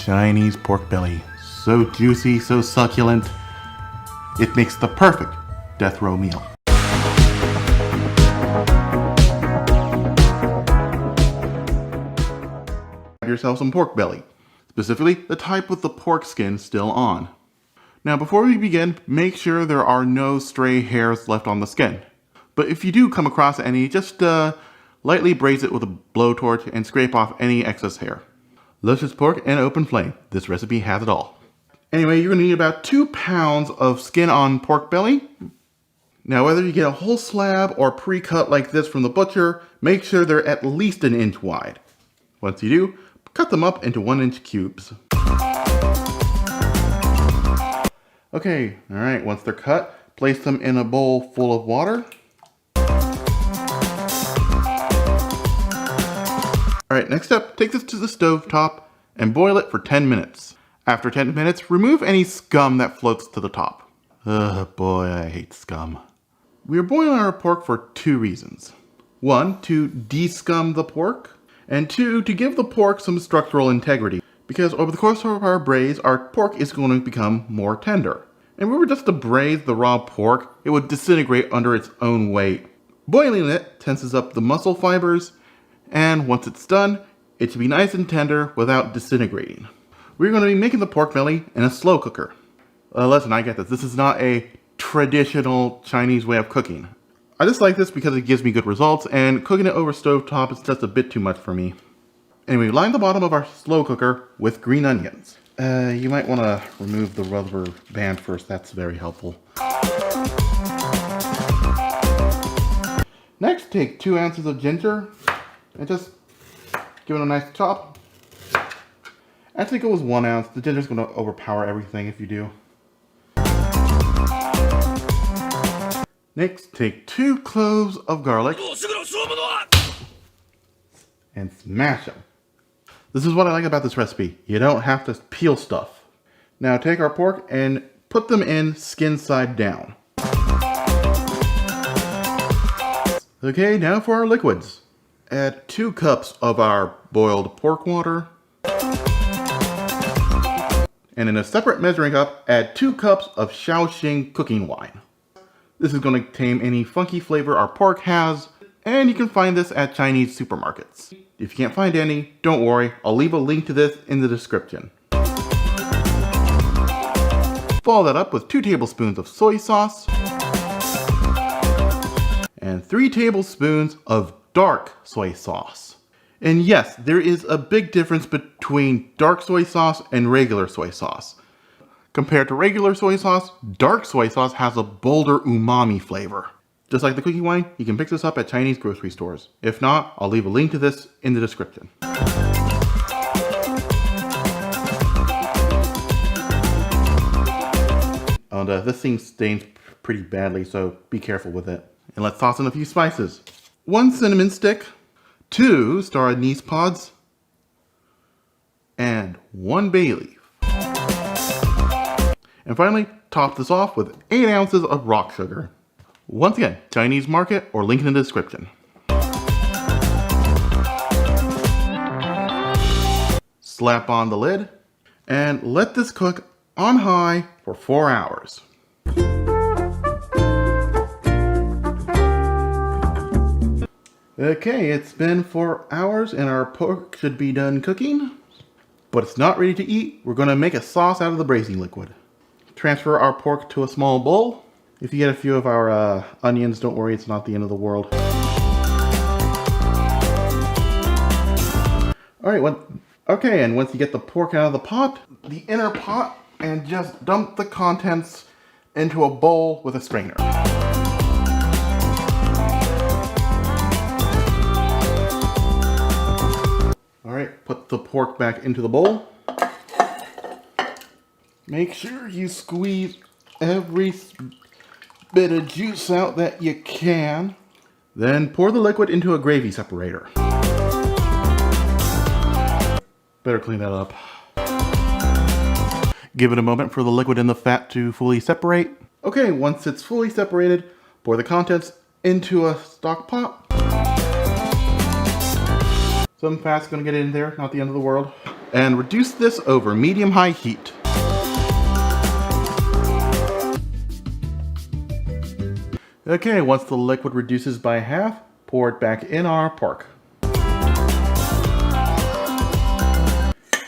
Chinese pork belly. So juicy, so succulent. It makes the perfect death row meal. Have yourself some pork belly. Specifically, the type with the pork skin still on. Now before we begin, make sure there are no stray hairs left on the skin. But if you do come across any, just lightly braise it with a blowtorch and scrape off any excess hair. Luscious pork and open flame. This recipe has it all. Anyway, you're going to need about 2 pounds of skin on pork belly. Now whether you get a whole slab or pre-cut like this from the butcher, make sure they're at least 1 inch wide. Once you do, cut them up into 1-inch cubes. Okay, alright, once they're cut, place them in a bowl full of water. Alright, next up, take this to the stove top and boil it for 10 minutes. After 10 minutes, remove any scum that floats to the top. Ugh, boy, I hate scum. We are boiling our pork for 2 reasons. 1, to de-scum the pork, and 2, to give the pork some structural integrity. Because over the course of our braise, our pork is going to become more tender. And if we were just to braise the raw pork, it would disintegrate under its own weight. Boiling it tenses up the muscle fibers, and once it's done, it should be nice and tender without disintegrating. We're going to be making the pork belly in a slow cooker. Listen, I get this. This is not a traditional Chinese way of cooking. I just like this because it gives me good results, and cooking it over stovetop is just a bit too much for me. Anyway, line the bottom of our slow cooker with green onions. You might want to remove the rubber band first. That's very helpful. Next, take 2 ounces of ginger and just give it a nice chop. Actually, go with 1 ounce. The ginger's going to overpower everything if you do. Next, take 2 cloves of garlic and smash them. This is what I like about this recipe. You don't have to peel stuff. Now take our pork and put them in skin side down. Okay, now for our liquids. Add 2 cups of our boiled pork water. And in a separate measuring cup, add 2 cups of Shaoxing cooking wine. This is going to tame any funky flavor our pork has, and you can find this at Chinese supermarkets. If you can't find any, don't worry, I'll leave a link to this in the description. Follow that up with 2 tablespoons of soy sauce and 3 tablespoons of dark soy sauce. And yes, there is a big difference between dark soy sauce and regular soy sauce. Compared to regular soy sauce, dark soy sauce has a bolder umami flavor. Just like the cooking wine, you can pick this up at Chinese grocery stores. If not, I'll leave a link to this in the description. And this thing stains pretty badly, so be careful with it. And let's toss in a few spices. 1 cinnamon stick, 2 star anise pods, and 1 bay leaf. And finally, top this off with 8 ounces of rock sugar. Once again, Chinese market or link in the description. Slap on the lid and let this cook on high for 4 hours. Okay, it's been 4 hours and our pork should be done cooking, but it's not ready to eat. We're going to make a sauce out of the braising liquid. Transfer our pork to a small bowl. If you get a few of our onions, don't worry, it's not the end of the world. Alright, okay, and once you get the pork out of the pot, the inner pot, and just dump the contents into a bowl with a strainer. Alright, put the pork back into the bowl. Make sure you squeeze every bit of juice out that you can. Then pour the liquid into a gravy separator. Better clean that up. Give it a moment for the liquid and the fat to fully separate. Okay, once it's fully separated, pour the contents into a stock pot. Some fat's gonna get in there, not the end of the world. and reduce this over medium-high heat. Okay, once the liquid reduces by half, pour it back in our pork.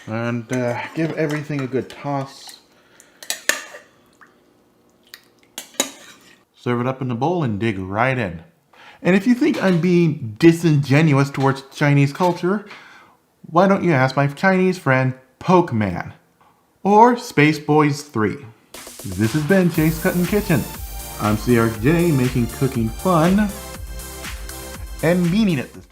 And give everything a good toss. Serve it up in the bowl and dig right in. And if you think I'm being disingenuous towards Chinese culture, why don't you ask my Chinese friend, Pokeman, or Space Boys 3. This has been Chase Cutting Kitchen. I'm CRJ, making cooking fun and meaning it this